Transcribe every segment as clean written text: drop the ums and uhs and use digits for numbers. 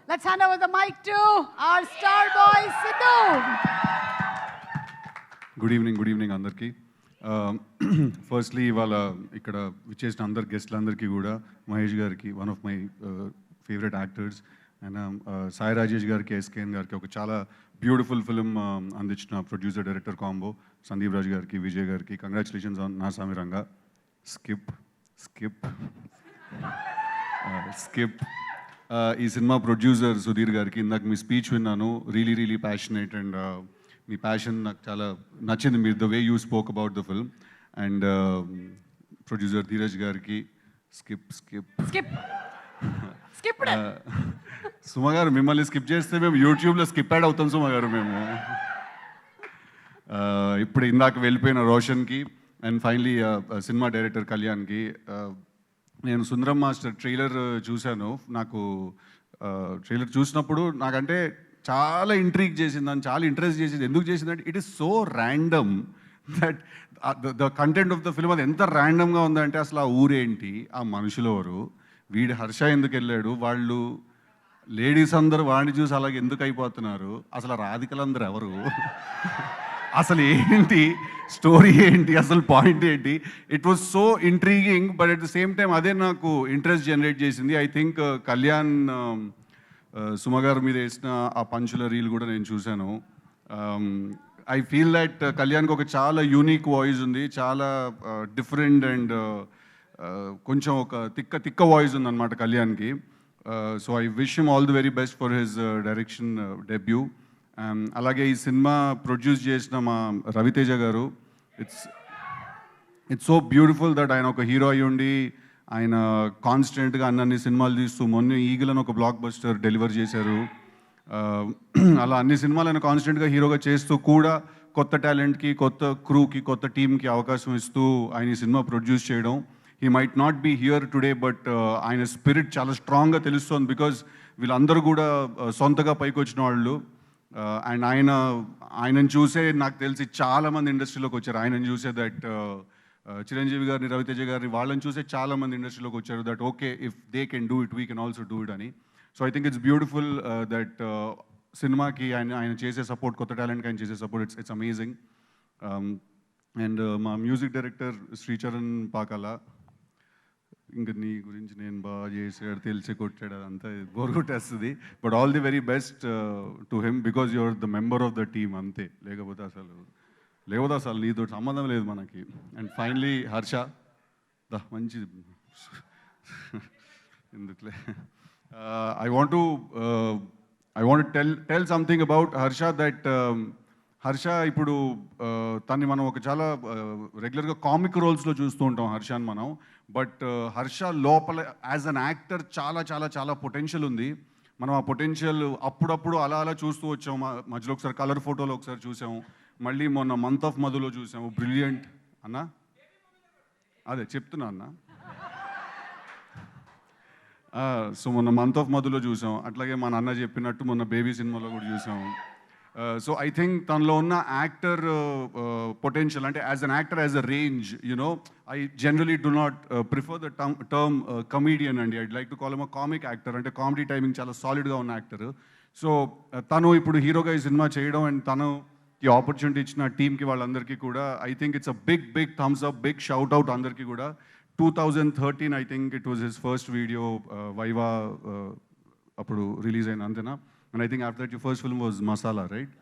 Let's hand over the mic to our star boy, Sidhu. Good evening అందరికీ. Firstly ఇవాళ ఇక్కడ విచ్చేసిన అందరు గెస్ట్లందరికీ కూడా మహేష్ గారికి, one of my favourite actors, and Sai Rajesh గారికి, ఎస్కేఎన్ గారికి ఒక చాలా బ్యూటిఫుల్ ఫిలిం అందించిన producer director combo Sandeep Raj గారికి, విజయ్ గారికి కంగ్రాచులేషన్స్ ఆన్ నా సామి రంగా. స్కిప్ ఈ సినిమా ప్రొడ్యూసర్ సుధీర్ గారికి ఇందాక మీ స్పీచ్ విన్నాను, really passionate, and me passion నాకు చాలా నచ్చింది, మీరు the way you spoke about the film. And producer Dheeraj గారికి సుమ గారు, మిమ్మల్ని స్కిప్ చేస్తే మేము యూట్యూబ్లో స్కిప్ యాడ్ అవుతాం సుమ గారు మేము. ఇప్పుడు ఇందాక వెళ్ళిపోయిన రోషన్కి, అండ్ ఫైనలీ సినిమా డైరెక్టర్ కళ్యాణ్కి. నేను సుందరం మాస్టర్ ట్రైలర్ చూశాను. నాకు ట్రైలర్ చూసినప్పుడు నాకంటే చాలా ఇంట్రీగ్ చేసిందని, చాలా ఇంట్రెస్ట్ చేసింది. ఎందుకు చేసిందంటే it is so random that the content of the film అది ఎంత ర్యాండమ్గా ఉందంటే, అసలు ఆ ఊరేంటి, ఆ మనుషులు ఎవరు, వీడి హర్ష ఎందుకు వెళ్ళాడు, వాళ్ళు లేడీస్ అందరూ వాడిని చూసి అలాగే ఎందుకు అయిపోతున్నారు, అసలు రాధికలందరూ ఎవరు, అసలు ఏంటి స్టోరీ ఏంటి, అసలు పాయింట్ ఏంటి. It was so intriguing, but at the same time అదే నాకు ఇంట్రెస్ట్ జనరేట్ చేసింది. ఐ థింక్ కళ్యాణ్ సుమ గారి మీద వేసిన ఆ పంచుల రీల్ కూడా నేను చూశాను. ఐ ఫీల్ దట్ కళ్యాణ్కి ఒక చాలా యూనిక్ వాయిస్ ఉంది, చాలా డిఫరెంట్ అండ్ కొంచెం ఒక తిక్క వాయిస్ ఉందన్నమాట కళ్యాణ్కి. So I wish him all the very best for his direction debut. అలాగే ఈ సినిమా ప్రొడ్యూస్ చేసిన మా రవితేజ గారు, ఇట్స్ సో బ్యూటిఫుల్ దట్ ఆయన ఒక హీరో అయ్యి ఉండి ఆయన కాన్స్టెంట్గా అన్ని సినిమాలు తీస్తూ మొన్న ఈగలను ఒక బ్లాక్ బస్టర్ డెలివర్ చేశారు. అలా అన్ని సినిమాలు ఆయన కాన్స్టెంట్గా హీరోగా చేస్తూ కూడా కొత్త టాలెంట్కి, కొత్త క్రూకి, కొత్త టీంకి అవకాశం ఇస్తూ ఆయన ఈ సినిమా ప్రొడ్యూస్ చేయడం. He might not be here today, but ఆయన స్పిరిట్ చాలా స్ట్రాంగ్గా తెలుస్తోంది. బికాజ్ వీళ్ళందరూ కూడా సొంతగా పైకి వచ్చిన వాళ్ళు. అండ్ ఆయనను చూసే నాకు తెలిసి చాలామంది ఇండస్ట్రీలోకి వచ్చారు. ఆయనను చూసే దట్ చిరంజీవి గారిని, రవితేజ గారిని, వాళ్ళని చూసే చాలామంది ఇండస్ట్రీలోకి వచ్చారు. That okay, if they can do it, we can also do it అని. So I think it's beautiful that సినిమాకి ఆయన చేసే సపోర్ట్, కొత్త టాలెంట్కి ఆయన చేసే సపోర్ట్, ఇట్స్ అమేజింగ్. అండ్ మా మ్యూజిక్ డైరెక్టర్ శ్రీచరణ్ పాకాల, ఇంకా నీ గురించి నేను బాగా చేసాడు, తెలిసి కొట్టాడు, అదంతా బోర్ కొట్టేస్తుంది. But all the very best to him, because your the member of the team అంతే. లేకపోతే అసలు నీతో సంబంధం లేదు మనకి. అండ్ ఫైనలీ హర్ష, మంచిది ఎందుకులే. I want tell something about Harsha, that Harsha ఇప్పుడు తన్ని మనం ఒక చాలా రెగ్యులర్గా కామిక్ రోల్స్లో చూస్తూ ఉంటాం హర్షని మనం. బట్ హర్ష లోపల యాజ్ అన్ యాక్టర్ చాలా చాలా చాలా పొటెన్షియల్ ఉంది. మనం ఆ పొటెన్షియల్ అప్పుడప్పుడు అలా చూస్తూ వచ్చాం. మధ్యలో ఒకసారి కలర్ ఫోటోలో ఒకసారి చూసాం, మళ్ళీ మొన్న మంత్ ఆఫ్ మధులో చూసాము. బ్రిలియంట్ అన్నా, అదే చెప్తున్నా అన్న. సో మొన్న మంత్ ఆఫ్ మధులో చూసాం, అట్లాగే మా నాన్న చెప్పినట్టు మొన్న బేబీ సినిమాలో కూడా చూసాం. సో ఐ థింక్ తనలో ఉన్న యాక్టర్ పొటెన్షియల్, అంటే as an actor, as a range, you know I generally do not prefer the term comedian అండి. I'd like to call him a comic actor. అంటే కామెడీ టైమింగ్ చాలా సాలిడ్గా ఉన్న యాక్టర్. సో తను ఇప్పుడు హీరోగా ఈ సినిమా చేయడం, అండ్ తను ఈ ఆపర్చునిటీ ఇచ్చిన టీంకి, వాళ్ళందరికీ కూడా I think it's a big thumbs up, big shout out అందరికీ కూడా. 2013 I think it was his first video Viva అప్పుడు రిలీజ్ అయిన, అంతేనా? And I think after that your first film was Masala, right?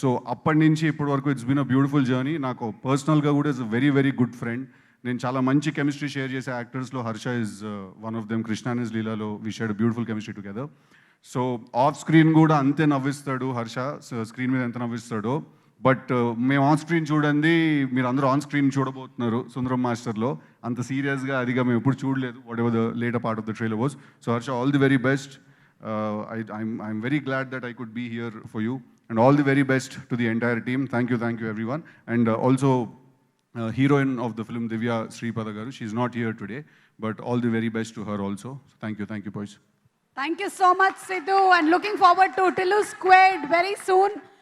So అప్పటి నుంచి ఇప్పటి వరకు it's been a beautiful journey. నాకు పర్సనల్గా కూడా is a very good friend. నేను చాలా మంచి కెమిస్ట్రీ షేర్ చేసే యాక్టర్స్లో Harsha is one of them. Krishna and లీలాలో we shared beautiful chemistry together. So off screen కూడా అంతే నవ్విస్తాడు హర్ష, స్క్రీన్ మీద ఎంత నవ్విస్తాడో. బట్ మేము ఆన్ స్క్రీన్ చూడండి, మీరు అందరూ ఆన్ స్క్రీన్ చూడబోతున్నారు సుందరం మాస్టర్లో. అంత సీరియస్గా అదిగా మేము ఎప్పుడు చూడలేదు, what ever the later part of the trailer was. So Harsha, all the very best. I'm very glad that I could be here for you, and all the very best to the entire team. Thank you everyone. And also heroine of the film, Divya Sripada garu, she's not here today, but all the very best to her also. So thank you boys. Thank you so much, Sidhu, and looking forward to Tillu Squared very soon.